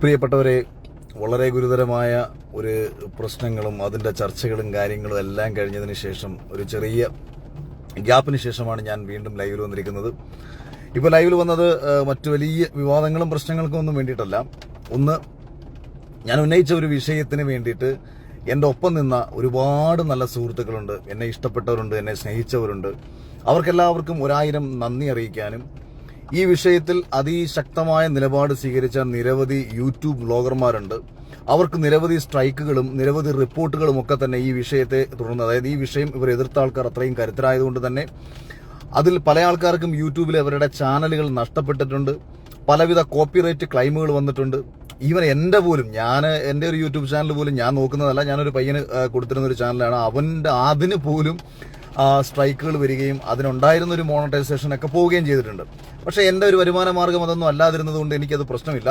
പ്രിയപ്പെട്ടവരെ, വളരെ ഗുരുതരമായ ഒരു പ്രശ്നങ്ങളും അതിൻ്റെ ചർച്ചകളും കാര്യങ്ങളും എല്ലാം കഴിഞ്ഞതിന് ശേഷം ഒരു ചെറിയ ഗ്യാപ്പിന് ശേഷമാണ് ഞാൻ വീണ്ടും ലൈവിൽ വന്നിരിക്കുന്നത്. ഇപ്പോൾ ലൈവിൽ വന്നത് മറ്റു വലിയ വിവാദങ്ങളും പ്രശ്നങ്ങൾക്കും ഒന്നും വേണ്ടിയിട്ടല്ല. ഒന്ന്, ഞാൻ ഉന്നയിച്ച ഒരു വിഷയത്തിന് വേണ്ടിയിട്ട് എൻ്റെ ഒപ്പം നിന്ന ഒരുപാട് നല്ല സുഹൃത്തുക്കളുണ്ട്, എന്നെ ഇഷ്ടപ്പെട്ടവരുണ്ട്, എന്നെ സ്നേഹിച്ചവരുണ്ട്. അവർക്കെല്ലാവർക്കും 1000 നന്ദി അറിയിക്കാനും ഈ വിഷയത്തിൽ അതിശക്തമായ നിലപാട് സ്വീകരിച്ച നിരവധി യൂട്യൂബ് വ്ളോഗർമാരുണ്ട്. അവർക്ക് നിരവധി സ്ട്രൈക്കുകളും നിരവധി റിപ്പോർട്ടുകളും ഒക്കെ തന്നെ ഈ വിഷയത്തെ തുടർന്ന്, അതായത് ഈ വിഷയം ഇവർ എതിർത്ത ആൾക്കാർ അത്രയും കരുത്തരായതുകൊണ്ട് തന്നെ അതിൽ പല ആൾക്കാർക്കും യൂട്യൂബിൽ അവരുടെ ചാനലുകൾ നഷ്ടപ്പെട്ടിട്ടുണ്ട്. പലവിധ കോപ്പിറൈറ്റ് ക്ലെയിമുകൾ വന്നിട്ടുണ്ട്. ഈവൻ എൻ്റെ ഒരു യൂട്യൂബ് ചാനൽ പോലും ഞാൻ നോക്കുന്നതല്ല, ഞാനൊരു പയ്യന് കൊടുത്തിരുന്ന ഒരു ചാനലാണ്. അതിന് പോലും സ്ട്രൈക്കുകൾ വരികയും അതിനുണ്ടായിരുന്ന ഒരു മോണിറ്റൈസേഷൻ ഒക്കെ പോവുകയും ചെയ്തിട്ടുണ്ട്. പക്ഷേ എൻ്റെ ഒരു വരുമാന മാർഗം അതൊന്നും അല്ലാതിരുന്നതുകൊണ്ട് എനിക്കത് പ്രശ്നമില്ല.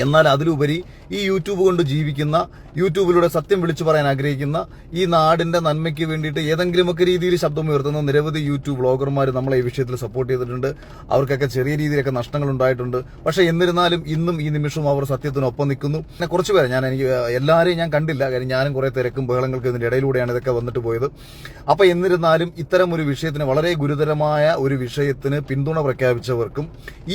എന്നാൽ അതിലുപരി ഈ യൂട്യൂബ് കൊണ്ട് ജീവിക്കുന്ന, യൂട്യൂബിലൂടെ സത്യം വിളിച്ചു പറയാൻ ആഗ്രഹിക്കുന്ന, ഈ നാടിന്റെ നന്മയ്ക്ക് വേണ്ടിയിട്ട് ഏതെങ്കിലുമൊക്കെ രീതിയിൽ ശബ്ദം ഉയർത്തുന്ന നിരവധി യൂട്യൂബ് വ്ളോഗർമാർ നമ്മളെ ഈ വിഷയത്തിൽ സപ്പോർട്ട് ചെയ്തിട്ടുണ്ട്. അവർക്കൊക്കെ ചെറിയ രീതിയിലൊക്കെ നഷ്ടങ്ങൾ ഉണ്ടായിട്ടുണ്ട്. പക്ഷേ എന്നിരുന്നാലും ഇന്നും ഈ നിമിഷവും അവർ സത്യത്തിനൊപ്പം നിൽക്കുന്നു. പിന്നെ കുറച്ച് പേരെ എനിക്ക് എല്ലാവരെയും ഞാൻ കണ്ടില്ല, കാര്യം ഞാനും കുറെ തിരക്കും ബഹളങ്ങൾക്ക് ഇതിന്റെ ഇടയിലൂടെയാണ് ഇതൊക്കെ വന്നിട്ട് പോയത്. അപ്പൊ എന്നിരുന്നാലും ഇത്തരം ഒരു വിഷയത്തിന്, വളരെ ഗുരുതരമായ ഒരു വിഷയത്തിന് പിന്തുണ പ്രഖ്യാപിച്ചവർക്കും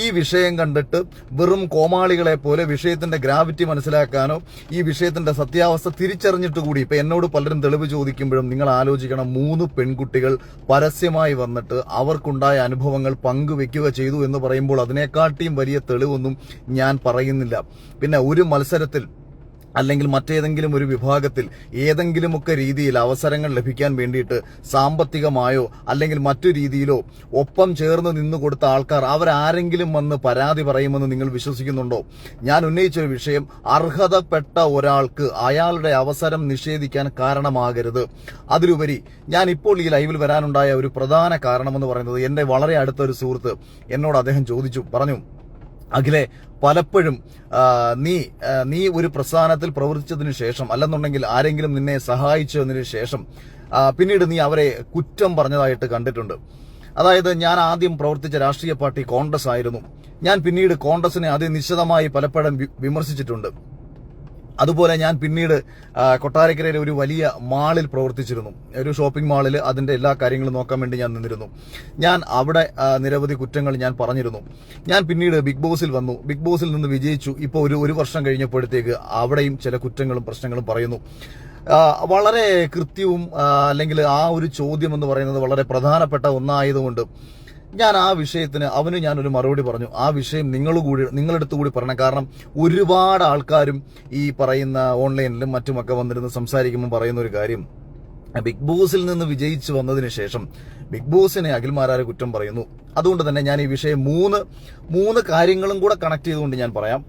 ഈ വിഷയം കണ്ടിട്ട് വെറും കോമാളികളെ പോലെ വിഷയത്തിന്റെ ഗ്രാവിറ്റി മനസ്സിലാക്കാനോ ഈ വിഷയത്തിന്റെ സത്യാവസ്ഥ തിരിച്ചറിഞ്ഞിട്ട് കൂടി ഇപ്പൊ എന്നോട് പലരും തെളിവ് ചോദിക്കുമ്പോഴും നിങ്ങൾ ആലോചിക്കണം, 3 പെൺകുട്ടികൾ പരസ്യമായി വന്നിട്ട് അവർക്കുണ്ടായ അനുഭവങ്ങൾ പങ്കുവെക്കുക ചെയ്തു എന്ന് പറയുമ്പോൾ അതിനെക്കാട്ടിയും വലിയ തെളിവൊന്നും ഞാൻ പറയുന്നില്ല. പിന്നെ ഒരു മത്സരത്തിൽ അല്ലെങ്കിൽ മറ്റേതെങ്കിലും ഒരു വിഭാഗത്തിൽ ഏതെങ്കിലുമൊക്കെ രീതിയിൽ അവസരങ്ങൾ ലഭിക്കാൻ വേണ്ടിയിട്ട് സാമ്പത്തികമായോ അല്ലെങ്കിൽ മറ്റു രീതിയിലോ ഒപ്പം ചേർന്ന് നിന്നു കൊടുത്ത ആൾക്കാർ അവരാരെങ്കിലും വന്ന് പരാതി പറയുമെന്ന് നിങ്ങൾ വിശ്വസിക്കുന്നുണ്ടോ? ഞാൻ ഉന്നയിച്ചൊരു വിഷയം, അർഹതപ്പെട്ട ഒരാൾക്ക് അയാളുടെ അവസരം നിഷേധിക്കാൻ കാരണമാകരുത്. അതിലുപരി ഞാൻ ഇപ്പോൾ ഈ ലൈവിൽ വരാനുണ്ടായ ഒരു പ്രധാന കാരണമെന്ന് പറയുന്നത്, എൻ്റെ വളരെ അടുത്തൊരു സുഹൃത്ത് എന്നോട് അദ്ദേഹം പറഞ്ഞു, അഖിലെ, പലപ്പോഴും നീ ഒരു പ്രസ്ഥാനത്തിൽ പ്രവർത്തിച്ചതിന് ശേഷം, അല്ലെന്നുണ്ടെങ്കിൽ ആരെങ്കിലും നിന്നെ സഹായിച്ചതിന് ശേഷം പിന്നീട് നീ അവരെ കുറ്റം പറഞ്ഞതായിട്ട് കണ്ടിട്ടുണ്ട്. അതായത്, ഞാൻ ആദ്യം പ്രവർത്തിച്ച രാഷ്ട്രീയ പാർട്ടി കോൺഗ്രസ് ആയിരുന്നു. ഞാൻ പിന്നീട് കോൺഗ്രസിനെ അതിനിശ്ചിതമായി പലപ്പോഴും വിമർശിച്ചിട്ടുണ്ട്. അതുപോലെ ഞാൻ പിന്നീട് കൊട്ടാരക്കരയിലെ ഒരു വലിയ മാളിൽ പ്രവർത്തിച്ചിരുന്നു, ഒരു ഷോപ്പിംഗ് മാളിൽ. അതിന്റെ എല്ലാ കാര്യങ്ങളും നോക്കാൻ വേണ്ടി ഞാൻ നിന്നിരുന്നു. ഞാൻ അവിടെ നിരവധി കുറ്റങ്ങൾ ഞാൻ പറഞ്ഞിരുന്നു. ഞാൻ പിന്നീട് ബിഗ് ബോസിൽ വന്നു, ബിഗ് ബോസിൽ നിന്ന് വിജയിച്ചു. ഇപ്പോൾ ഒരു വർഷം കഴിഞ്ഞപ്പോഴത്തേക്ക് അവിടെയും ചില കുറ്റങ്ങളും പ്രശ്നങ്ങളും പറയുന്നു. വളരെ കൃത്യവും അല്ലെങ്കിൽ ആ ഒരു ചോദ്യം എന്ന് പറയുന്നത് വളരെ പ്രധാനപ്പെട്ട ഒന്നായതുകൊണ്ട് ഞാൻ ആ വിഷയത്തിന് ഞാനൊരു മറുപടി പറഞ്ഞു. ആ വിഷയം നിങ്ങളെടുത്ത് കൂടി പറയണം. കാരണം ഒരുപാട് ആൾക്കാരും ഈ പറയുന്ന ഓൺലൈനിലും മറ്റുമൊക്കെ വന്നിരുന്ന് സംസാരിക്കുമ്പോൾ പറയുന്ന ഒരു കാര്യം, ബിഗ് ബോസിൽ നിന്ന് വിജയിച്ചു വന്നതിന് ശേഷം ബിഗ് ബോസിനെ അഖിൽമാരാരെ കുറ്റം പറയുന്നു. അതുകൊണ്ട് തന്നെ ഞാൻ ഈ വിഷയം മൂന്ന് കാര്യങ്ങളും കൂടെ കണക്ട് ചെയ്തുകൊണ്ട് ഞാൻ പറയാം.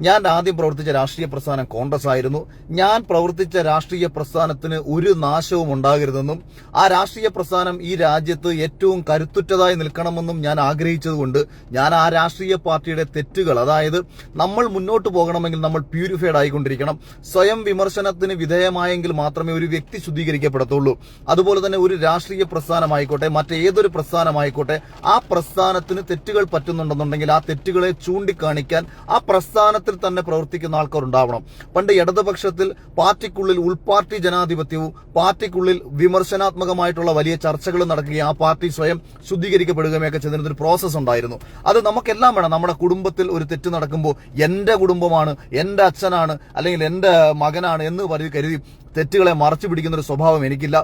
ഞാൻ ആദ്യം പ്രവർത്തിച്ച രാഷ്ട്രീയ പ്രസ്ഥാനം കോൺഗ്രസ് ആയിരുന്നു. ഞാൻ പ്രവർത്തിച്ച രാഷ്ട്രീയ പ്രസ്ഥാനത്തിന് ഒരു നാശവും ഉണ്ടാകരുതെന്നും ആ രാഷ്ട്രീയ പ്രസ്ഥാനം ഈ രാജ്യത്ത് ഏറ്റവും കരുത്തുറ്റതായി നിൽക്കണമെന്നും ഞാൻ ആഗ്രഹിച്ചതുകൊണ്ട് ഞാൻ ആ രാഷ്ട്രീയ പാർട്ടിയുടെ തെറ്റുകൾ, അതായത് നമ്മൾ മുന്നോട്ട് പോകണമെങ്കിൽ നമ്മൾ പ്യൂരിഫൈഡ് ആയിക്കൊണ്ടിരിക്കണം. സ്വയം വിമർശനത്തിന് വിധേയമായെങ്കിൽ മാത്രമേ ഒരു വ്യക്തി ശുദ്ധീകരിക്കപ്പെടത്തുള്ളൂ. അതുപോലെ തന്നെ ഒരു രാഷ്ട്രീയ പ്രസ്ഥാനമായിക്കോട്ടെ, മറ്റേതൊരു പ്രസ്ഥാനമായിക്കോട്ടെ, ആ പ്രസ്ഥാനത്തിന് തെറ്റുകൾ പറ്റുന്നുണ്ടെന്നുണ്ടെങ്കിൽ ആ തെറ്റുകളെ ചൂണ്ടിക്കാണിക്കാൻ ആ പ്രസ്ഥാന തന്നെ പ്രവർത്തിക്കുന്ന ആൾക്കാർ ഉണ്ടാവണം. പണ്ട് ഇടതുപക്ഷത്തിൽ പാർട്ടിക്കുള്ളിൽ ഉൾപാർട്ടി ജനാധിപത്യവും പാർട്ടിക്കുള്ളിൽ വിമർശനാത്മകമായിട്ടുള്ള വലിയ ചർച്ചകളും നടക്കുകയും ആ പാർട്ടി സ്വയം ശുദ്ധീകരിക്കപ്പെടുകയൊക്കെ ചെയ്യുന്നൊരു പ്രോസസ് ഉണ്ടായിരുന്നു. അത് നമുക്കെല്ലാം വേണം. നമ്മുടെ കുടുംബത്തിൽ ഒരു തെറ്റ് നടക്കുമ്പോൾ എന്റെ കുടുംബമാണ്, എന്റെ അച്ഛനാണ്, അല്ലെങ്കിൽ എന്റെ മകനാണ് എന്ന് കരുതി തെറ്റുകളെ മറച്ചു പിടിക്കുന്ന ഒരു സ്വഭാവം എനിക്കില്ല.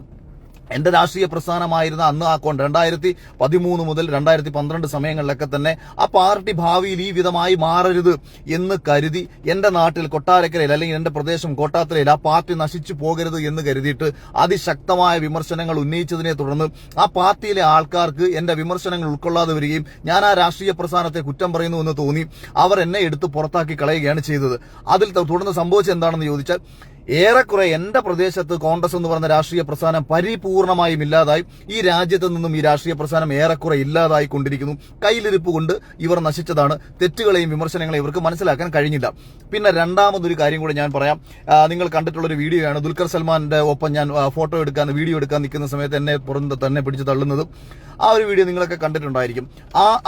എന്റെ രാഷ്ട്രീയ പ്രസ്ഥാനമായിരുന്ന അന്ന് 2013 മുതൽ 2012 സമയങ്ങളിലൊക്കെ തന്നെ ആ പാർട്ടി ഭാവിയിൽ ഈ വിധമായി മാറരുത് എന്ന് കരുതി എന്റെ നാട്ടിൽ കൊട്ടാരക്കരയിൽ, അല്ലെങ്കിൽ എന്റെ പ്രദേശം കോട്ടാത്തലയിൽ ആ പാർട്ടി നശിച്ചു പോകരുത് എന്ന് കരുതിയിട്ട് അതിശക്തമായ വിമർശനങ്ങൾ ഉന്നയിച്ചതിനെ തുടർന്ന് ആ പാർട്ടിയിലെ ആൾക്കാർക്ക് എന്റെ വിമർശനങ്ങൾ ഉൾക്കൊള്ളാതെ വരികയും ഞാൻ ആ രാഷ്ട്രീയ പ്രസ്ഥാനത്തെ കുറ്റം പറയുന്നു എന്ന് തോന്നി അവർ എന്നെ എടുത്ത് പുറത്താക്കി കളയുകയാണ് ചെയ്തത്. അതിൽ തുടർന്ന് സംഭവിച്ചത് എന്താണെന്ന് ചോദിച്ചാൽ, ഏറെക്കുറെ എന്റെ പ്രദേശത്ത് കോൺഗ്രസ് എന്ന് പറയുന്ന രാഷ്ട്രീയ പ്രസ്ഥാനം പരിപൂർണമായും ഇല്ലാതായി. ഈ രാജ്യത്ത് നിന്നും ഈ രാഷ്ട്രീയ പ്രസ്ഥാനം ഏറെക്കുറെ ഇല്ലാതായി കൊണ്ടിരിക്കുന്നു. കയ്യിലിരിപ്പ് കൊണ്ട് ഇവർ നശിച്ചതാണ്. തെറ്റുകളെയും വിമർശനങ്ങളെയും ഇവർക്ക് മനസ്സിലാക്കാൻ കഴിഞ്ഞില്ല. പിന്നെ രണ്ടാമതൊരു കാര്യം കൂടെ ഞാൻ പറയാം. നിങ്ങൾ കണ്ടിട്ടുള്ളൊരു വീഡിയോ ആണ്. ദുൽഖർ സൽമാന്റെ ഒപ്പം ഞാൻ വീഡിയോ എടുക്കാൻ നിൽക്കുന്ന സമയത്ത് എന്നെ തന്നെ പിടിച്ച് തള്ളുന്നത്. ആ ഒരു വീഡിയോ നിങ്ങളൊക്കെ കണ്ടിട്ടുണ്ടായിരിക്കും.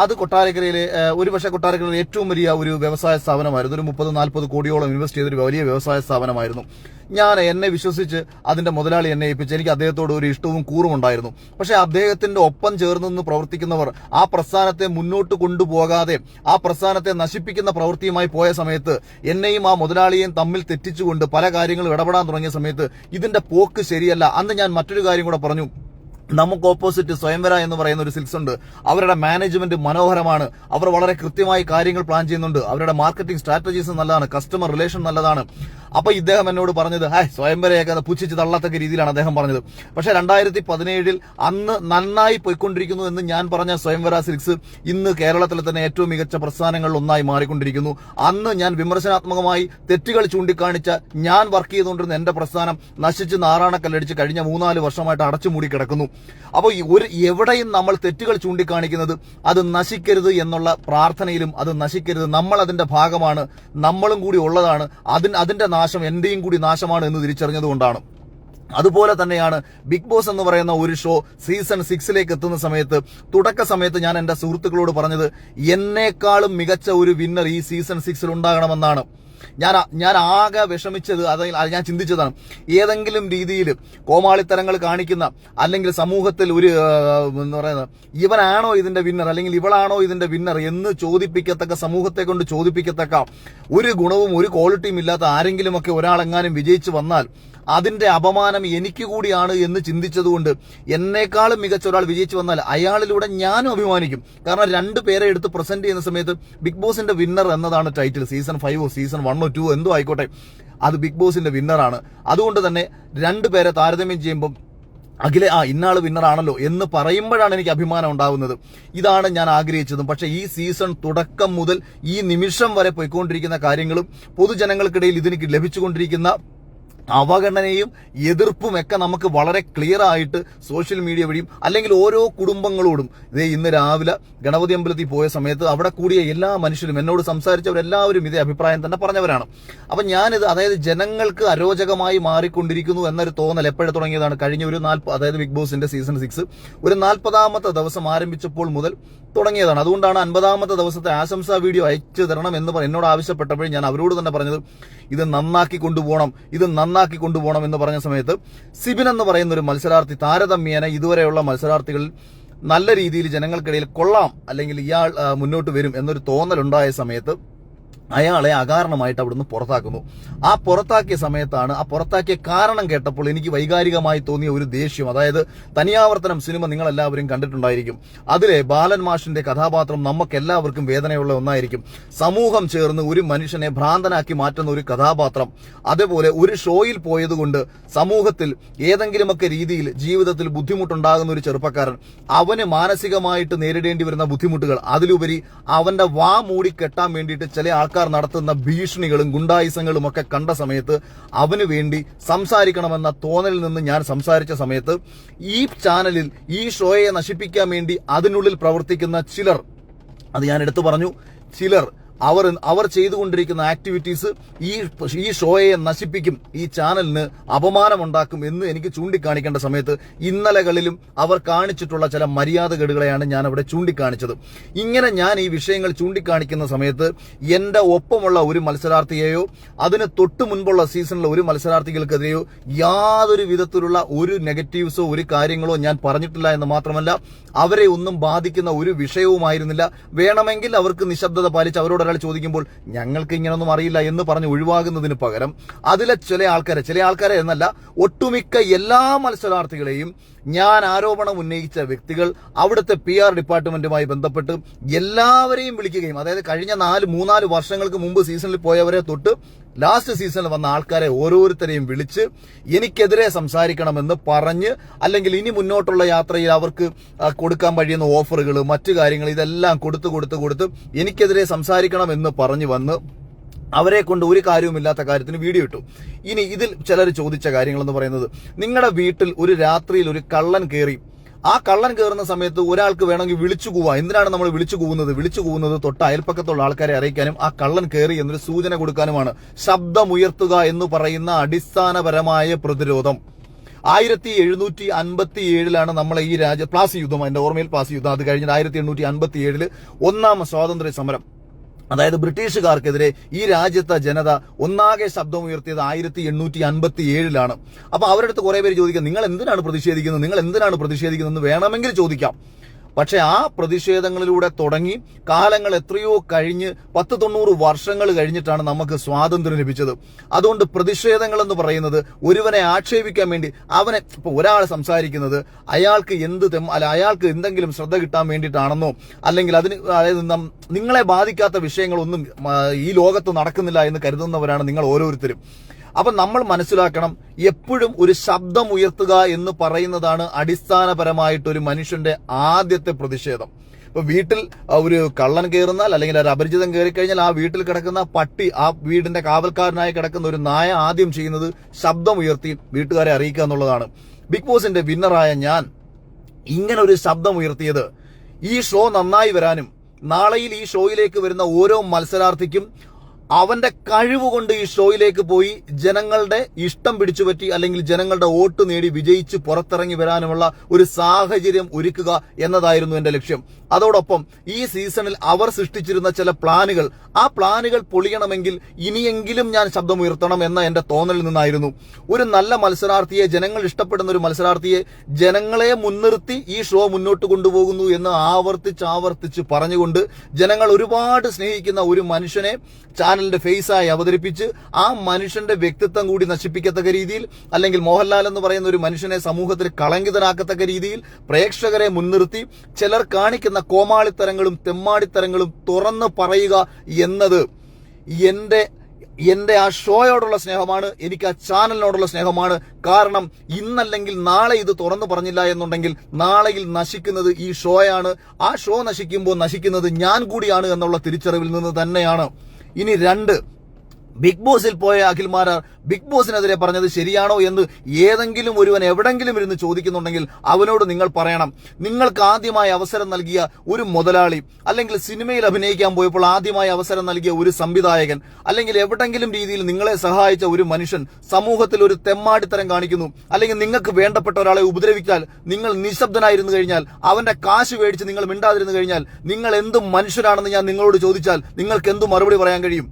അത് കൊട്ടാരക്കരയിലെ ഒരുപക്ഷെ കൊട്ടാരക്കരയിലെ ഏറ്റവും വലിയ ഒരു വ്യവസായ സ്ഥാപനമായിരുന്നു. ഒരു 30-40 കോടിയോളം ഇൻവെസ്റ്റ് ചെയ്തൊരു വലിയ വ്യവസായ സ്ഥാപനമായിരുന്നു. എന്നെ വിശ്വസിച്ച് അതിന്റെ മുതലാളി എന്നെ ഏൽപ്പിച്ച് എനിക്ക് അദ്ദേഹത്തോട് ഒരു ഇഷ്ടവും കൂറും ഉണ്ടായിരുന്നു. പക്ഷെ അദ്ദേഹത്തിന്റെ ഒപ്പം ചേർന്ന് നിന്ന് പ്രവർത്തിക്കുന്നവർ ആ പ്രസ്ഥാനത്തെ മുന്നോട്ട് കൊണ്ടുപോകാതെ ആ പ്രസ്ഥാനത്തെ നശിപ്പിക്കുന്ന പ്രവൃത്തിയുമായി പോയ സമയത്ത് എന്നെയും ആ മുതലാളിയെയും തമ്മിൽ തെറ്റിച്ചുകൊണ്ട് പല കാര്യങ്ങളും ഇടപെടാൻ തുടങ്ങിയ സമയത്ത് ഇതിന്റെ പോക്ക് ശരിയല്ല. അന്ന് ഞാൻ മറ്റൊരു കാര്യം കൂടെ പറഞ്ഞു. നമുക്ക് ഓപ്പോസിറ്റ് സ്വയംവര എന്ന് പറയുന്ന ഒരു സിൽക്സ് ഉണ്ട്. അവരുടെ മാനേജ്മെന്റ് മനോഹരമാണ്. അവർ വളരെ കൃത്യമായി കാര്യങ്ങൾ പ്ലാൻ ചെയ്യുന്നുണ്ട്. അവരുടെ മാർക്കറ്റിംഗ് സ്ട്രാറ്റജീസ് നല്ലതാണ്, കസ്റ്റമർ റിലേഷൻ നല്ലതാണ്. അപ്പൊ ഇദ്ദേഹം എന്നോട് പറഞ്ഞത് സ്വയംവരയൊക്കെ പുച്ഛിച്ച് തള്ളത്തക്ക രീതിയിലാണ് അദ്ദേഹം പറഞ്ഞത്. പക്ഷെ 2017 അന്ന് നന്നായി പോയിക്കൊണ്ടിരിക്കുന്നു എന്ന് ഞാൻ പറഞ്ഞ സ്വയംവര സിൽക്സ് ഇന്ന് കേരളത്തിലെ തന്നെ ഏറ്റവും മികച്ച പ്രസ്ഥാനങ്ങളിൽ ഒന്നായി മാറിക്കൊണ്ടിരിക്കുന്നു. അന്ന് ഞാൻ വിമർശനാത്മകമായി തെറ്റുകൾ ചൂണ്ടിക്കാണിച്ച ഞാൻ വർക്ക് ചെയ്തുകൊണ്ടിരുന്ന എന്റെ പ്രസ്ഥാനം നശിച്ച് നാറാണക്കല്ലടിച്ച് കഴിഞ്ഞ 3-4 വർഷമായിട്ട് അടച്ചുമൂടി കിടക്കുന്നു. അപ്പോൾ എവിടെയും നമ്മൾ തെറ്റുകൾ ചൂണ്ടിക്കാണിക്കുന്നത് അത് നശിക്കരുത് എന്നുള്ള പ്രാർത്ഥനയിലും അത് നശിക്കരുത്, നമ്മൾ അതിന്റെ ഭാഗമാണ്, നമ്മളും കൂടി ഉള്ളതാണ്, അതിന്റെ നാശം എന്റെയും കൂടി നാശമാണ് എന്ന് തിരിച്ചറിഞ്ഞതുകൊണ്ടാണ്. അതുപോലെ തന്നെയാണ് ബിഗ് ബോസ് എന്ന് പറയുന്ന ഒരു ഷോ സീസൺ 6 എത്തുന്ന സമയത്ത് തുടക്ക സമയത്ത് ഞാൻ എന്റെ സുഹൃത്തുക്കളോട് പറഞ്ഞത് എന്നേക്കാളും മികച്ച ഒരു വിന്നർ ഈ സീസൺ 6 ഉണ്ടാകണമെന്നാണ്. ഞാൻ ആകെ വിഷമിച്ചത് അത് ഞാൻ ചിന്തിച്ചതാണ്. ഏതെങ്കിലും രീതിയിൽ കോമാളിത്തരങ്ങൾ കാണിക്കുന്ന അല്ലെങ്കിൽ സമൂഹത്തിൽ ഒരു എന്ന് പറയുന്നത് ഇവനാണോ ഇതിന്റെ വിന്നർ അല്ലെങ്കിൽ ഇവളാണോ ഇതിന്റെ വിന്നർ എന്ന് ചോദിപ്പിക്കത്തക്ക, സമൂഹത്തെ കൊണ്ട് ചോദിപ്പിക്കത്തക്ക ഒരു ഗുണവും ഒരു ക്വാളിറ്റിയും ഇല്ലാത്ത ആരെങ്കിലുമൊക്കെ ഒരാളെങ്ങാനും വിജയിച്ചു വന്നാൽ അതിന്റെ അപമാനം എനിക്ക് കൂടിയാണ് എന്ന് ചിന്തിച്ചതുകൊണ്ട് എന്നേക്കാളും മികച്ച ഒരാൾ വിജയിച്ചു വന്നാൽ അയാളിലൂടെ ഞാനും അഭിമാനിക്കും. കാരണം 2 പേരെ എടുത്ത് പ്രസന്റ് ചെയ്യുന്ന സമയത്ത് ബിഗ് ബോസിന്റെ വിന്നർ എന്നതാണ് ടൈറ്റിൽ. സീസൺ 5 സീസൺ 1 2 എന്തോ ആയിക്കോട്ടെ, അത് ബിഗ് ബോസിന്റെ വിന്നറാണ്. അതുകൊണ്ട് തന്നെ 2 പേരെ താരതമ്യം ചെയ്യുമ്പോൾ ഇന്നാള് വിന്നറാണല്ലോ എന്ന് പറയുമ്പോഴാണ് എനിക്ക് അഭിമാനം ഉണ്ടാവുന്നത്. ഇതാണ് ഞാൻ ആഗ്രഹിച്ചതും. പക്ഷെ ഈ സീസൺ തുടക്കം മുതൽ ഈ നിമിഷം വരെ പോയിക്കൊണ്ടിരിക്കുന്ന കാര്യങ്ങളും പൊതുജനങ്ങൾക്കിടയിൽ ഇതിന് ലഭിച്ചുകൊണ്ടിരിക്കുന്ന അവഗണനയും എതിർപ്പും ഒക്കെ നമുക്ക് വളരെ ക്ലിയർ ആയിട്ട് സോഷ്യൽ മീഡിയ വഴിയും അല്ലെങ്കിൽ ഓരോ കുടുംബങ്ങളോടും ഇന്ന് രാവിലെ ഗണപതി അമ്പലത്തിൽ പോയ സമയത്ത് അവിടെ കൂടിയ എല്ലാ മനുഷ്യരും എന്നോട് സംസാരിച്ചവരെല്ലാവരും ഇതേ അഭിപ്രായം തന്നെ പറഞ്ഞവരാണ്. അപ്പൊ ഞാനിത് അതായത് ജനങ്ങൾക്ക് അരോചകമായി മാറിക്കൊണ്ടിരിക്കുന്നു എന്നൊരു തോന്നൽ എപ്പോഴും തുടങ്ങിയതാണ് കഴിഞ്ഞ ഒരു അതായത് ബിഗ് ബോസിന്റെ സീസൺ 6 ഒരു 40ാമത്തെ ദിവസം ആരംഭിച്ചപ്പോൾ മുതൽ തുടങ്ങിയതാണ്. അതുകൊണ്ടാണ് 50ാമത്തെ ദിവസത്തെ ആശംസാ വീഡിയോ അയച്ചു തരണം എന്ന് എന്നോട് ആവശ്യപ്പെട്ടപ്പോഴും ഞാൻ അവരോട് തന്നെ പറഞ്ഞത് ഇത് നന്നാക്കി കൊണ്ടുപോകണം എന്ന് പറഞ്ഞ സമയത്ത് സിബിൻ എന്ന് പറയുന്ന ഒരു മത്സരാർത്ഥി താരതമ്യേന ഇതുവരെയുള്ള മത്സരാർത്ഥികളിൽ നല്ല രീതിയിൽ ജനങ്ങൾക്കിടയിൽ കൊള്ളാം അല്ലെങ്കിൽ ഇയാൾ മുന്നോട്ട് വരും എന്നൊരു തോന്നലുണ്ടായ സമയത്ത് അയാളെ അകാരണമായിട്ട് അവിടുന്ന് പുറത്താക്കുന്നു. ആ പുറത്താക്കിയ സമയത്താണ്, ആ പുറത്താക്കിയ കാരണം കേട്ടപ്പോൾ എനിക്ക് വൈകാരികമായി തോന്നിയ ഒരു ദേഷ്യം. അതായത് തനിയാവർത്തനം സിനിമ നിങ്ങളെല്ലാവരും കണ്ടിട്ടുണ്ടായിരിക്കും. അതിലെ ബാലൻ മാഷിന്റെ കഥാപാത്രം നമുക്കെല്ലാവർക്കും വേദനയുള്ള ഒന്നായിരിക്കും. സമൂഹം ചേർന്ന് ഒരു മനുഷ്യനെ ഭ്രാന്തനാക്കി മാറ്റുന്ന ഒരു കഥാപാത്രം. അതേപോലെ ഒരു ഷോയിൽ പോയതുകൊണ്ട് സമൂഹത്തിൽ ഏതെങ്കിലുമൊക്കെ രീതിയിൽ ജീവിതത്തിൽ ബുദ്ധിമുട്ടുണ്ടാകുന്ന ഒരു ചെറുപ്പക്കാരൻ, അവന് മാനസികമായിട്ട് നേരിടേണ്ടി വരുന്ന ബുദ്ധിമുട്ടുകൾ, അതിലുപരി അവന്റെ വാ മൂടി കെട്ടാൻ വേണ്ടിയിട്ട് ചില ആൾക്കാർ നടത്തുന്ന ഭീഷണികളും ഗുണ്ടായിസങ്ങളും ഒക്കെ കണ്ട സമയത്ത് അവന് വേണ്ടി സംസാരിക്കണമെന്ന തോന്നലിൽ നിന്ന് ഞാൻ സംസാരിച്ച സമയത്ത് ഈ ചാനലിൽ ഈ ഷോയെ നശിപ്പിക്കാൻ വേണ്ടി അതിനുള്ളിൽ പ്രവർത്തിക്കുന്ന ചിലർ, അത് ഞാൻ എടുത്തു പറഞ്ഞു, ചിലർ അവർ ചെയ്തുകൊണ്ടിരിക്കുന്ന ആക്ടിവിറ്റീസ് ഈ ഷോയെ നശിപ്പിക്കും, ഈ ചാനലിന് അപമാനമുണ്ടാക്കും എന്ന് എനിക്ക് ചൂണ്ടിക്കാണിക്കേണ്ട സമയത്ത് ഇന്നലകളിലും അവർ കാണിച്ചിട്ടുള്ള ചില മര്യാദകേടുകളെയാണ് ഞാൻ അവിടെ ചൂണ്ടിക്കാണിച്ചത്. ഇങ്ങനെ ഞാൻ ഈ വിഷയങ്ങൾ ചൂണ്ടിക്കാണിക്കുന്ന സമയത്ത് എന്റെ ഒപ്പമുള്ള ഒരു മത്സരാർത്ഥിയെയോ അതിന് തൊട്ടു മുൻപുള്ള സീസണിലെ ഒരു മത്സരാർത്ഥികൾക്കെതിരെയോ യാതൊരു വിധത്തിലുള്ള ഒരു നെഗറ്റീവ്സോ ഒരു കാര്യങ്ങളോ ഞാൻ പറഞ്ഞിട്ടില്ല എന്ന് മാത്രമല്ല അവരെ ഒന്നും ബാധിക്കുന്ന ഒരു വിഷയവുമായിരുന്നില്ല. വേണമെങ്കിൽ അവർക്ക് നിശബ്ദത പാലിച്ച് അവരോട് ഒരാൾ ചോദിക്കുമ്പോൾ ഞങ്ങൾക്ക് ഇങ്ങനൊന്നും അറിയില്ല എന്ന് പറഞ്ഞ് ഒഴിവാകുന്നതിന് പകരം അതിലെ ചില ആൾക്കാരെ എന്നല്ല ഒട്ടുമിക്ക എല്ലാ മത്സരാർത്ഥികളെയും ഞാൻ ആരോപണം ഉന്നയിച്ച വ്യക്തികൾ അവിടുത്തെ PR ഡിപ്പാർട്ട്മെന്റുമായി ബന്ധപ്പെട്ട് എല്ലാവരെയും വിളിക്കുകയും, അതായത് കഴിഞ്ഞ 3-4 വർഷങ്ങൾക്ക് മുമ്പ് സീസണിൽ പോയവരെ തൊട്ട് ലാസ്റ്റ് സീസണിൽ വന്ന ആൾക്കാരെ ഓരോരുത്തരെയും വിളിച്ച് എനിക്കെതിരെ സംസാരിക്കണമെന്ന് പറഞ്ഞ്, അല്ലെങ്കിൽ ഇനി മുന്നോട്ടുള്ള യാത്രയിൽ അവർക്ക് കൊടുക്കാൻ കഴിയുന്ന ഓഫറുകൾ മറ്റു കാര്യങ്ങൾ ഇതെല്ലാം കൊടുത്ത് എനിക്കെതിരെ സംസാരിക്കണമെന്ന് പറഞ്ഞു വന്ന് അവരെ കൊണ്ട് ഒരു കാര്യവുമില്ലാത്ത കാര്യത്തിന് വീഡിയോ ഇട്ടു. ഇനി ഇതിൽ ചിലർ ചോദിച്ച കാര്യങ്ങൾ എന്ന് പറയുന്നത്, നിങ്ങളുടെ വീട്ടിൽ ഒരു രാത്രിയിൽ ഒരു കള്ളൻ കയറി ആ കള്ളൻ കയറുന്ന സമയത്ത് ഒരാൾക്ക് വേണമെങ്കിൽ വിളിച്ചു കൂവാം. എന്തിനാണ് നമ്മൾ വിളിച്ചു കൂവുന്നത് തൊട്ട് അയൽപ്പക്കത്തുള്ള ആൾക്കാരെ അറിയിക്കാനും ആ കള്ളൻ കയറി എന്നൊരു സൂചന കൊടുക്കാനുമാണ്. ശബ്ദമുയർത്തുക എന്ന് പറയുന്ന അടിസ്ഥാനപരമായ പ്രതിരോധം 1757 നമ്മളെ ഈ പ്ലാസി യുദ്ധം, എന്റെ ഓർമ്മയിൽ പ്ലാസി യുദ്ധം, അത് കഴിഞ്ഞിട്ട് 1857 ഒന്നാം സ്വാതന്ത്ര്യ സമരം, അതായത് ബ്രിട്ടീഷുകാർക്കെതിരെ ഈ രാജ്യത്തെ ജനത ഒന്നാകെ ശബ്ദമുയർത്തിയത് 1857 അപ്പൊ അവരുടെ അടുത്ത് കുറെ പേര് ചോദിക്കാം, നിങ്ങൾ എന്തിനാണ് പ്രതിഷേധിക്കുന്നത്, വേണമെങ്കിൽ ചോദിക്കാം. പക്ഷെ ആ പ്രതിഷേധങ്ങളിലൂടെ തുടങ്ങി കാലങ്ങൾ എത്രയോ കഴിഞ്ഞ് 90 വർഷങ്ങൾ കഴിഞ്ഞിട്ടാണ് നമുക്ക് സ്വാതന്ത്ര്യം ലഭിച്ചത്. അതുകൊണ്ട് പ്രതിഷേധങ്ങൾ എന്ന് പറയുന്നത് ഒരുവനെ ആക്ഷേപിക്കാൻ വേണ്ടി, അവനെ ഇപ്പൊ ഒരാൾ സംസാരിക്കുന്നത് അയാൾക്ക് അയാൾക്ക് എന്തെങ്കിലും ശ്രദ്ധ കിട്ടാൻ വേണ്ടിയിട്ടാണെന്നോ, അല്ലെങ്കിൽ അതായത് നിങ്ങളെ ബാധിക്കാത്ത വിഷയങ്ങളൊന്നും ഈ ലോകത്ത് നടക്കുന്നില്ല എന്ന് കരുതുന്നവരാണ് നിങ്ങൾ ഓരോരുത്തരും. അപ്പൊ നമ്മൾ മനസ്സിലാക്കണം, എപ്പോഴും ഒരു ശബ്ദം ഉയർത്തുക എന്ന് പറയുന്നതാണ് അടിസ്ഥാനപരമായിട്ട് ഒരു മനുഷ്യന്റെ ആദ്യത്തെ പ്രതിഷേധം. ഇപ്പൊ വീട്ടിൽ ഒരു കള്ളൻ കയറുന്നാൽ അല്ലെങ്കിൽ ഒരു അപരിചിതം കയറിക്കഴിഞ്ഞാൽ ആ വീട്ടിൽ കിടക്കുന്ന പട്ടി, ആ വീടിന്റെ കാവൽക്കാരനായി കിടക്കുന്ന ഒരു നായ ആദ്യം ചെയ്യുന്നത് ശബ്ദം ഉയർത്തി വീട്ടുകാരെ അറിയിക്കുക എന്നുള്ളതാണ്. ബിഗ് ബോസിന്റെ വിന്നറായ ഞാൻ ഇങ്ങനെ ഒരു ശബ്ദം ഉയർത്തിയത് ഈ ഷോ നന്നായി വരാനും നാളെയിൽ ഈ ഷോയിലേക്ക് വരുന്ന ഓരോ മത്സരാർത്ഥിക്കും അവന്റെ കഴിവുകൊണ്ട് ഈ ഷോയിലേക്ക് പോയി ജനങ്ങളുടെ ഇഷ്ടം പിടിച്ചുപറ്റി അല്ലെങ്കിൽ ജനങ്ങളുടെ വോട്ട് നേടി വിജയിച്ച് പുറത്തിറങ്ങി വരാനുമുള്ള ഒരു സാഹചര്യം ഒരുക്കുക എന്നതായിരുന്നു എന്റെ ലക്ഷ്യം. അതോടൊപ്പം ഈ സീസണിൽ അവർ സൃഷ്ടിച്ചിരുന്ന ചില പ്ലാനുകൾ, ആ പ്ലാനുകൾ പൊളിയണമെങ്കിൽ ഇനിയെങ്കിലും ഞാൻ ശബ്ദമുയർത്തണം എന്ന എന്റെ തോന്നലിൽ നിന്നായിരുന്നു. ഒരു നല്ല മത്സരാർത്ഥിയെ, ജനങ്ങൾ ഇഷ്ടപ്പെടുന്ന ഒരു മത്സരാർത്ഥിയെ ജനങ്ങളെ മുൻനിർത്തി ഈ ഷോ മുന്നോട്ട് കൊണ്ടുപോകുന്നു എന്ന് ആവർത്തിച്ച് പറഞ്ഞുകൊണ്ട് ജനങ്ങൾ ഒരുപാട് സ്നേഹിക്കുന്ന ഒരു മനുഷ്യനെ ചാനലിന്റെ ഫേസായി അവതരിപ്പിച്ച് ആ മനുഷ്യന്റെ വ്യക്തിത്വം കൂടി നശിപ്പിക്കത്തക്ക രീതിയിൽ, അല്ലെങ്കിൽ മോഹൻലാൽ എന്ന് പറയുന്ന ഒരു മനുഷ്യനെ സമൂഹത്തിൽ കളങ്കിതനാക്കത്തക്ക രീതിയിൽ പ്രേക്ഷകരെ മുൻനിർത്തി ചിലർ കാണിക്കുന്ന കോമാളിത്തരങ്ങളും തെമ്മാടിത്തരങ്ങളും തുറന്നു പറയുക എന്നത് എന്റെ ആ ഷോയോടുള്ള സ്നേഹമാണ്, എനിക്ക് ആ ചാനലിനോടുള്ള സ്നേഹമാണ്. കാരണം ഇന്നല്ലെങ്കിൽ നാളെ ഇത് തുറന്നു പറഞ്ഞില്ല എന്നുണ്ടെങ്കിൽ നാളെയിൽ നശിക്കുന്നത് ഈ ഷോയാണ്. ആ ഷോ നശിക്കുമ്പോൾ നശിക്കുന്നത് ഞാൻ കൂടിയാണ് എന്നുള്ള തിരിച്ചറിവിൽ നിന്ന് തന്നെയാണ്. ഇനി 2, ബിഗ് ബോസിൽ പോയ അഖിൽമാരാർ ബിഗ് ബോസിനെതിരെ പറഞ്ഞത് ശരിയാണോ എന്ന് ഏതെങ്കിലും ഒരുവൻ എവിടെങ്കിലും ഇരുന്ന് ചോദിക്കുന്നുണ്ടെങ്കിൽ അവനോട് നിങ്ങൾ പറയണം, നിങ്ങൾക്ക് ആദ്യമായി അവസരം നൽകിയ ഒരു മുതലാളി, അല്ലെങ്കിൽ സിനിമയിൽ അഭിനയിക്കാൻ പോയപ്പോൾ ആദ്യമായി അവസരം നൽകിയ ഒരു സംവിധായകൻ, അല്ലെങ്കിൽ എവിടെങ്കിലും രീതിയിൽ നിങ്ങളെ സഹായിച്ച ഒരു മനുഷ്യൻ സമൂഹത്തിൽ ഒരു തെമ്മാടിത്തരം കാണിക്കുന്നു, അല്ലെങ്കിൽ നിങ്ങൾക്ക് വേണ്ടപ്പെട്ട ഒരാളെ ഉപദ്രവിച്ചാൽ നിങ്ങൾ നിശബ്ദനായിരുന്നു കഴിഞ്ഞാൽ, അവന്റെ കാശ് മേടിച്ച് നിങ്ങൾ മിണ്ടാതിരുന്നു കഴിഞ്ഞാൽ, നിങ്ങൾ എന്ത് മനുഷ്യരാണെന്ന് ഞാൻ നിങ്ങളോട് ചോദിച്ചാൽ നിങ്ങൾക്ക് എന്തു മറുപടി പറയാൻ കഴിയും?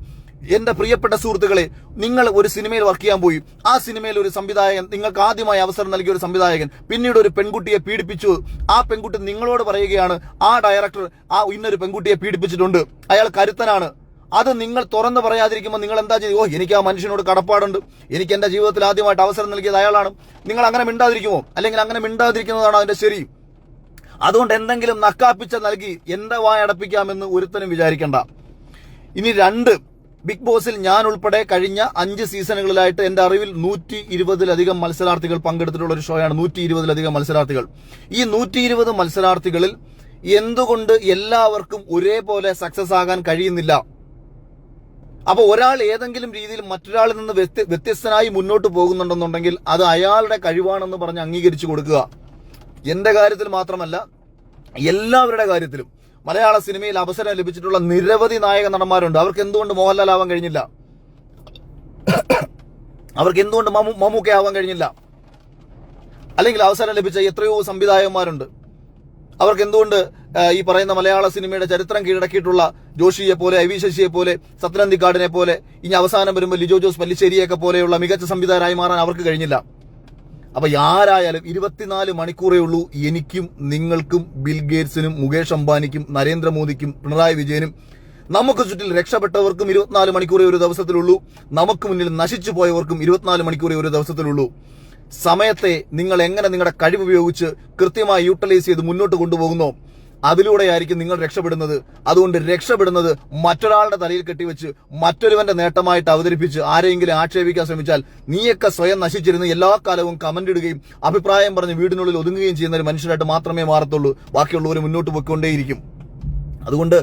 എന്റെ പ്രിയപ്പെട്ട സുഹൃത്തുക്കളെ, നിങ്ങൾ ഒരു സിനിമയിൽ വർക്ക് ചെയ്യാൻ പോയി, ആ സിനിമയിൽ ഒരു സംവിധായകൻ, നിങ്ങൾക്ക് ആദ്യമായി അവസരം നൽകിയ ഒരു സംവിധായകൻ പിന്നീട് ഒരു പെൺകുട്ടിയെ പീഡിപ്പിച്ചു. ആ പെൺകുട്ടി നിങ്ങളോട് പറയുകയാണ്, ആ ഡയറക്ടർ ഇന്നൊരു പെൺകുട്ടിയെ പീഡിപ്പിച്ചിട്ടുണ്ട്, അയാൾ കരുത്തനാണ്. അത് നിങ്ങൾ തുറന്നു പറയാതിരിക്കുമ്പോൾ നിങ്ങൾ എന്താ ചെയ്യും? എനിക്ക് ആ മനുഷ്യനോട് കടപ്പാടുണ്ട്, എനിക്ക് എന്റെ ജീവിതത്തിൽ ആദ്യമായിട്ട് അവസരം നൽകിയത് അയാളാണ്. നിങ്ങൾ അങ്ങനെ മിണ്ടാതിരിക്കുമോ? അല്ലെങ്കിൽ അങ്ങനെ മിണ്ടാതിരിക്കുന്നതാണ് അതിന്റെ ശരി? അതുകൊണ്ട് എന്തെങ്കിലും നക്കാപ്പിച്ച നൽകി എന്റെ വായടപ്പിക്കാമെന്ന് ഒരുത്തനും വിചാരിക്കണ്ട. ഇനി 2, ബിഗ് ബോസിൽ ഞാൻ ഉൾപ്പെടെ കഴിഞ്ഞ 5 സീസണുകളിലായിട്ട് എന്റെ അറിവിൽ 120-ലധികം മത്സരാർത്ഥികൾ പങ്കെടുത്തിട്ടുള്ള ഒരു ഷോയാണ്. 120-ലധികം മത്സരാർത്ഥികൾ. ഈ 120 മത്സരാർത്ഥികളിൽ എന്തുകൊണ്ട് എല്ലാവർക്കും ഒരേപോലെ സക്സസ് ആകാൻ കഴിയുന്നില്ല? അപ്പൊ ഒരാൾ ഏതെങ്കിലും രീതിയിൽ മറ്റൊരാളിൽ നിന്ന് വ്യത്യസ്തനായി മുന്നോട്ട് പോകുന്നുണ്ടെന്നുണ്ടെങ്കിൽ അത് അയാളുടെ കഴിവാണെന്ന് പറഞ്ഞ് അംഗീകരിച്ചു കൊടുക്കുക. എന്റെ കാര്യത്തിൽ മാത്രമല്ല, എല്ലാവരുടെ കാര്യത്തിലും. മലയാള സിനിമയിൽ അവസരം ലഭിച്ചിട്ടുള്ള നിരവധി നായക നടന്മാരുണ്ട്. അവർക്ക് എന്തുകൊണ്ട് മോഹൻലാൽ ആവാൻ കഴിഞ്ഞില്ല? അവർക്ക് എന്തുകൊണ്ട് മമ്മൂക്ക ആവാൻ കഴിഞ്ഞില്ല? അല്ലെങ്കിൽ അവസരം ലഭിച്ച എത്രയോ സംവിധായകന്മാരുണ്ട്. അവർക്ക് എന്തുകൊണ്ട് ഈ പറയുന്ന മലയാള സിനിമയുടെ ചരിത്രം കീഴടക്കിയിട്ടുള്ള ജോഷിയെ പോലെ, ഐ വി ശശിയെ പോലെ, സത്യനന്ദിക്കാടിനെ പോലെ, ഇനി അവസാനം വരുമ്പോൾ ലിജോ ജോസ് പല്ലിശ്ശേരിയൊക്കെ പോലെയുള്ള മികച്ച സംവിധായകരായി മാറാൻ അവർക്ക് കഴിഞ്ഞില്ല. അപ്പൊ ആരായാലും 24 മണിക്കൂറേ ഉള്ളൂ എനിക്കും നിങ്ങൾക്കും ബിൽഗേറ്റ്സിനും മുകേഷ് അംബാനിക്കും നരേന്ദ്രമോദിക്കും പിണറായി വിജയനും. നമുക്ക് ചുറ്റിൽ രക്ഷപ്പെട്ടവർക്കും 24 മണിക്കൂറേ ഒരു ദിവസത്തിലുള്ളൂ. നമുക്ക് മുന്നിൽ നശിച്ചു പോയവർക്കും 24 മണിക്കൂറേ ഒരു ദിവസത്തിലുള്ളൂ. സമയത്തെ നിങ്ങൾ എങ്ങനെ നിങ്ങളുടെ കഴിവ് ഉപയോഗിച്ച് കൃത്യമായി യൂട്ടിലൈസ് ചെയ്ത് മുന്നോട്ട് കൊണ്ടുപോകുന്നോ അതിലൂടെയായിരിക്കും നിങ്ങൾ രക്ഷപ്പെടുന്നത്. അതുകൊണ്ട് രക്ഷപ്പെടുന്നത് മറ്റൊരാളുടെ തലയിൽ കെട്ടിവെച്ച് മറ്റൊരുവന്റെ നേട്ടമായിട്ട് അവതരിപ്പിച്ച് ആരെങ്കിലും ആക്ഷേപിക്കാൻ ശ്രമിച്ചാൽ നീയൊക്കെ സ്വയം നശിച്ചിരുന്ന് എല്ലാ കാലവും കമന്റ് ഇടുകയും അഭിപ്രായം പറഞ്ഞ് വീടിനുള്ളിൽ ഒതുങ്ങുകയും ചെയ്യുന്ന ഒരു മനുഷ്യരായിട്ട് മാത്രമേ മാറത്തുള്ളൂ. ബാക്കിയുള്ളവർ മുന്നോട്ട് പോയിക്കൊണ്ടേയിരിക്കും. അതുകൊണ്ട്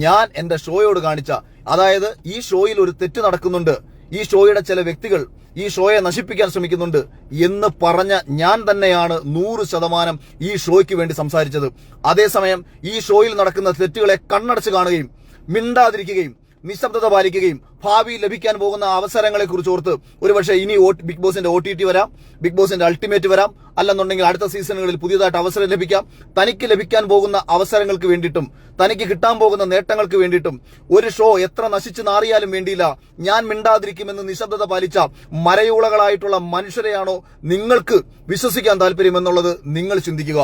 ഞാൻ എന്റെ ഷോയോട് കാണിച്ച, അതായത് ഈ ഷോയിൽ ഒരു തെറ്റ് നടക്കുന്നുണ്ട്, ഈ ഷോയുടെ ചില വ്യക്തികൾ ഈ ഷോയെ നശിപ്പിക്കാൻ ശ്രമിക്കുന്നുണ്ട് എന്ന് പറഞ്ഞ ഞാൻ തന്നെയാണ് 100% ഈ ഷോയ്ക്ക് വേണ്ടി സംസാരിച്ചത്. അതേസമയം ഈ ഷോയിൽ നടക്കുന്ന തെറ്റുകളെ കണ്ണടച്ച് കാണുകയും മിണ്ടാതിരിക്കുകയും നിശബ്ദത പാലിക്കുകയും ഭാവിയിൽ ലഭിക്കാൻ പോകുന്ന അവസരങ്ങളെ കുറിച്ച് ഓർത്ത് ഒരുപക്ഷെ ഇനി ബിഗ് ബോസിന്റെ OTT വരാം, ബിഗ് ബോസിന്റെ അൾട്ടിമേറ്റ് വരാം, അല്ലെന്നുണ്ടെങ്കിൽ അടുത്ത സീസണുകളിൽ പുതിയതായിട്ട് അവസരം ലഭിക്കാം. തനിക്ക് ലഭിക്കാൻ പോകുന്ന അവസരങ്ങൾക്ക് വേണ്ടിയിട്ടും തനിക്ക് കിട്ടാൻ പോകുന്ന നേട്ടങ്ങൾക്ക് വേണ്ടിയിട്ടും ഒരു ഷോ എത്ര നശിച്ചു നാറിയാലും വേണ്ടിയില്ല, ഞാൻ മിണ്ടാതിരിക്കുമെന്ന് നിശബ്ദത പാലിച്ച മരയൂളകളായിട്ടുള്ള മനുഷ്യരെയാണോ നിങ്ങൾക്ക് വിശ്വസിക്കാൻ താല്പര്യമെന്നുള്ളത് നിങ്ങൾ ചിന്തിക്കുക.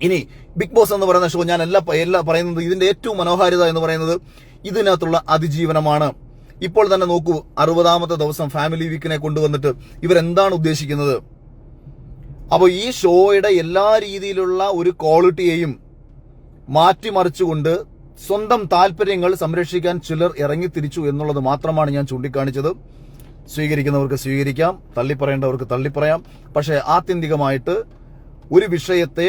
ഇനി ബിഗ് ബോസ് എന്ന് പറയുന്ന ഷോ ഞാൻ എല്ലാ പറയുന്നത് ഇതിന്റെ ഏറ്റവും മനോഹാരിത എന്ന് പറയുന്നത് ഇതിനകത്തുള്ള അതിജീവനമാണ്. ഇപ്പോൾ തന്നെ നോക്കൂ, 60ാമത്തെ ദിവസം ഫാമിലി വീക്കിനെ കൊണ്ടുവന്നിട്ട് ഇവരെന്താണ് ഉദ്ദേശിക്കുന്നത്? അപ്പോൾ ഈ ഷോയുടെ എല്ലാ രീതിയിലുള്ള ഒരു ക്വാളിറ്റിയെയും മാറ്റിമറിച്ചുകൊണ്ട് സ്വന്തം താല്പര്യങ്ങൾ സംരക്ഷിക്കാൻ ചിലർ ഇറങ്ങിത്തിരിച്ചു എന്നുള്ളത് മാത്രമാണ് ഞാൻ ചൂണ്ടിക്കാണിച്ചത്. സ്വീകരിക്കുന്നവർക്ക് സ്വീകരിക്കാം, തള്ളിപ്പറയേണ്ടവർക്ക് തള്ളിപ്പറയാം. പക്ഷേ ആത്യന്തികമായിട്ട് ഒരു വിഷയത്തെ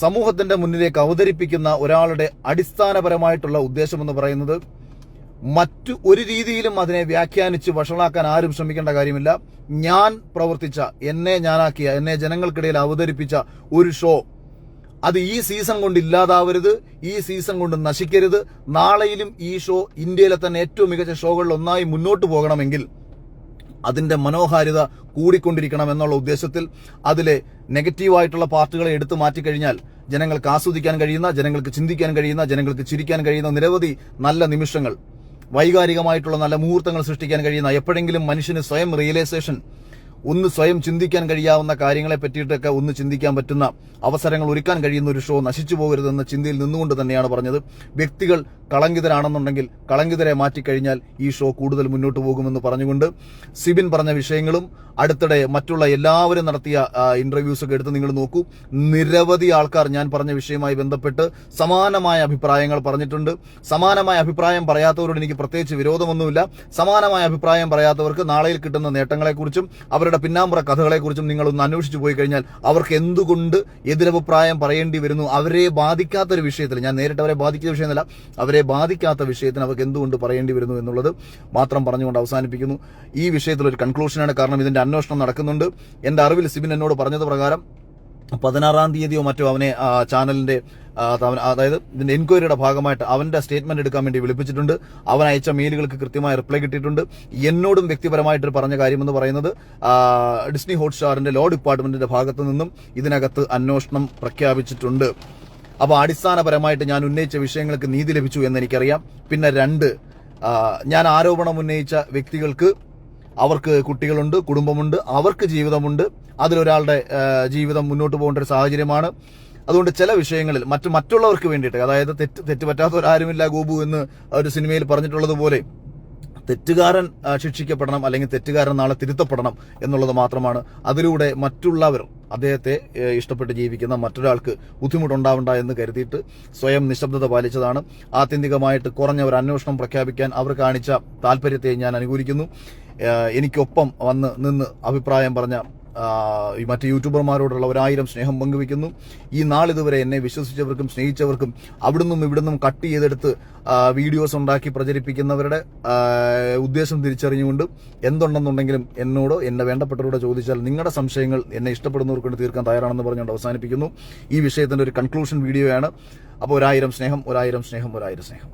സമൂഹത്തിന്റെ മുന്നിലേക്ക് അവതരിപ്പിക്കുന്ന ഒരാളുടെ അടിസ്ഥാനപരമായിട്ടുള്ള ഉദ്ദേശം എന്ന് പറയുന്നത് മറ്റു ഒരു രീതിയിലും അതിനെ വ്യാഖ്യാനിച്ച് വഷളാക്കാൻ ആരും ശ്രമിക്കേണ്ട കാര്യമില്ല. ഞാൻ പ്രവർത്തിച്ച, എന്നെ ഞാനാക്കിയ, എന്നെ ജനങ്ങൾക്കിടയിൽ അവതരിപ്പിച്ച ഒരു ഷോ അത് ഈ സീസൺ കൊണ്ട് ഇല്ലാതാവരുത്, ഈ സീസൺ കൊണ്ട് നശിക്കരുത്. നാളെയിലും ഈ ഷോ ഇന്ത്യയിലെ തന്നെ ഏറ്റവും മികച്ച ഷോകളിൽ ഒന്നായി മുന്നോട്ട് പോകണമെങ്കിൽ അതിന്റെ മനോഹാരിത കൂടിക്കൊണ്ടിരിക്കണം എന്നുള്ള ഉദ്ദേശത്തിൽ അതിലെ നെഗറ്റീവായിട്ടുള്ള പാർട്ടുകളെ എടുത്തു മാറ്റിക്കഴിഞ്ഞാൽ ജനങ്ങൾക്ക് ആസ്വദിക്കാൻ കഴിയുന്ന, ജനങ്ങൾക്ക് ചിന്തിക്കാൻ കഴിയുന്ന, ജനങ്ങൾക്ക് ചിരിക്കാൻ കഴിയുന്ന നിരവധി നല്ല നിമിഷങ്ങൾ, വൈകാരികമായിട്ടുള്ള നല്ല മുഹൂർത്തങ്ങൾ സൃഷ്ടിക്കാൻ കഴിയുന്ന, എപ്പോഴെങ്കിലും മനുഷ്യന് സ്വയം റിയലൈസേഷൻ, ഒന്ന് സ്വയം ചിന്തിക്കാൻ കഴിയാവുന്ന കാര്യങ്ങളെ പറ്റിയിട്ടൊക്കെ ഒന്ന് ചിന്തിക്കാൻ പറ്റുന്ന അവസരങ്ങൾ ഒരുക്കാൻ കഴിയുന്ന ഒരു ഷോ നശിച്ചു പോകരുതെന്ന ചിന്തയിൽ നിന്നുകൊണ്ട് തന്നെയാണ് പറഞ്ഞത്. വ്യക്തികൾ കളങ്കിതരാണെന്നുണ്ടെങ്കിൽ കളങ്കിതരെ മാറ്റിക്കഴിഞ്ഞാൽ ഈ ഷോ കൂടുതൽ മുന്നോട്ട് പോകുമെന്ന് പറഞ്ഞുകൊണ്ട് സിബിൻ പറഞ്ഞ വിഷയങ്ങളും അടുത്തിടെ മറ്റുള്ള എല്ലാവരും നടത്തിയ ഇന്റർവ്യൂസ് ഒക്കെ എടുത്ത് നിങ്ങൾ നോക്കൂ. നിരവധി ആൾക്കാർ ഞാൻ പറഞ്ഞ വിഷയവുമായി ബന്ധപ്പെട്ട് സമാനമായ അഭിപ്രായങ്ങൾ പറഞ്ഞിട്ടുണ്ട്. സമാനമായ അഭിപ്രായം പറയാത്തവരോട് എനിക്ക് പ്രത്യേകിച്ച് വിരോധമൊന്നുമില്ല. സമാനമായ അഭിപ്രായം പറയാത്തവർക്ക് നാളെയിൽ കിട്ടുന്ന നേട്ടങ്ങളെക്കുറിച്ചും അവരുടെ പിന്നാമ്പുറ കഥകളെക്കുറിച്ചും നിങ്ങളൊന്ന് അന്വേഷിച്ചു പോയി കഴിഞ്ഞാൽ അവർക്ക് എന്തുകൊണ്ട് എതിരഭിപ്രായം പറയേണ്ടി വരുന്നു, അവരെ ബാധിക്കാത്തൊരു വിഷയത്തിൽ, ഞാൻ നേരിട്ട് അവരെ ബാധിക്കുന്ന വിഷയമല്ല, അവരെ ബാധിക്കാത്ത വിഷയത്തിന് അവർക്ക് എന്തുകൊണ്ട് പറയേണ്ടി വരുന്നു എന്നുള്ളത് മാത്രം പറഞ്ഞുകൊണ്ട് അവസാനിപ്പിക്കുന്നു. ഈ വിഷയത്തിൽ ഒരു കൺക്ലൂഷനാണ്. കാരണം ഇതിന്റെ അന്വേഷണം നടക്കുന്നുണ്ട്. എന്റെ അറിവിൽ സിബിൻ എന്നോട് പറഞ്ഞത് പ്രകാരം 16-ാം തീയതിയോ മറ്റോ അവനെ ചാനലിന്റെ അതായത് ഇതിന്റെ എൻക്വയറിയുടെ ഭാഗമായിട്ട് അവന്റെ സ്റ്റേറ്റ്മെന്റ് എടുക്കാൻ വേണ്ടി വിളിപ്പിച്ചിട്ടുണ്ട്. അവൻ അയച്ച മെയിലുകൾക്ക് കൃത്യമായ റിപ്ലൈ കിട്ടിയിട്ടുണ്ട്. എന്നോടും വ്യക്തിപരമായിട്ട് പറഞ്ഞ കാര്യമെന്ന് പറയുന്നത് ഡിസ്നി ഹോട്ട്സ്റ്റാറിന്റെ ലോ ഡിപ്പാർട്ട്മെന്റിന്റെ ഭാഗത്തു നിന്നും ഇതിനകത്ത് അന്വേഷണം പ്രഖ്യാപിച്ചിട്ടുണ്ട്. അപ്പോൾ അടിസ്ഥാനപരമായിട്ട് ഞാൻ ഉന്നയിച്ച വിഷയങ്ങൾക്ക് നീതി ലഭിച്ചു എന്ന് എനിക്കറിയാം. പിന്നെ 2, ഞാൻ ആരോപണം ഉന്നയിച്ച വ്യക്തികൾക്ക് അവർക്ക് കുട്ടികളുണ്ട്, കുടുംബമുണ്ട്, അവർക്ക് ജീവിതമുണ്ട്. അതിലൊരാളുടെ ജീവിതം മുന്നോട്ട് പോകേണ്ട ഒരു സാഹചര്യമാണ്. അതുകൊണ്ട് ചില വിഷയങ്ങളിൽ മറ്റുള്ളവർക്ക് വേണ്ടിയിട്ട്, അതായത് തെറ്റ് പറ്റാത്തവരാരുമില്ല ഗോപു എന്ന് ഒരു സിനിമയിൽ പറഞ്ഞിട്ടുള്ളതുപോലെ തെറ്റുകാരൻ ശിക്ഷിക്കപ്പെടണം, അല്ലെങ്കിൽ തെറ്റുകാരൻ നാളെ തിരുത്തപ്പെടണം എന്നുള്ളത് മാത്രമാണ്. അതിലൂടെ മറ്റുള്ളവർ, അദ്ദേഹത്തെ ഇഷ്ടപ്പെട്ട് ജീവിക്കുന്ന മറ്റൊരാൾക്ക് ബുദ്ധിമുട്ടുണ്ടാവണ്ട എന്ന് കരുതിയിട്ട് സ്വയം നിശബ്ദത പാലിച്ചതാണ്. ആത്യന്തികമായിട്ട് കുറഞ്ഞ ഒരു അന്വേഷണം പ്രഖ്യാപിക്കാൻ അവർ കാണിച്ച താല്പര്യത്തെ ഞാൻ അനുകൂലിക്കുന്നു. എനിക്കൊപ്പം വന്ന് നിന്ന് അഭിപ്രായം പറഞ്ഞ മറ്റ് യൂട്യൂബർമാരോടുള്ള 1000 സ്നേഹം പങ്കുവെക്കുന്നു. ഈ നാളിതുവരെ എന്നെ വിശ്വസിച്ചവർക്കും സ്നേഹിച്ചവർക്കും അവിടുന്നും ഇവിടുന്നും കട്ട് ചെയ്തെടുത്ത് വീഡിയോസ് ഉണ്ടാക്കി പ്രചരിപ്പിക്കുന്നവരുടെ ഉദ്ദേശം തിരിച്ചറിഞ്ഞുകൊണ്ട് എന്തുണ്ടെന്നുണ്ടെങ്കിലും എന്നോടോ എന്നെ വേണ്ടപ്പെട്ടവരോട് ചോദിച്ചാൽ നിങ്ങളുടെ സംശയങ്ങൾ എന്നെ ഇഷ്ടപ്പെടുന്നവർക്ക് കൊണ്ട് തീർക്കാൻ തയ്യാറാണെന്ന് പറഞ്ഞുകൊണ്ട് അവസാനിപ്പിക്കുന്നു. ഈ വിഷയത്തിന്റെ ഒരു കൺക്ലൂഷൻ വീഡിയോയാണ്. അപ്പോൾ 1000 സ്നേഹം, 1000 സ്നേഹം, 1000 സ്നേഹം.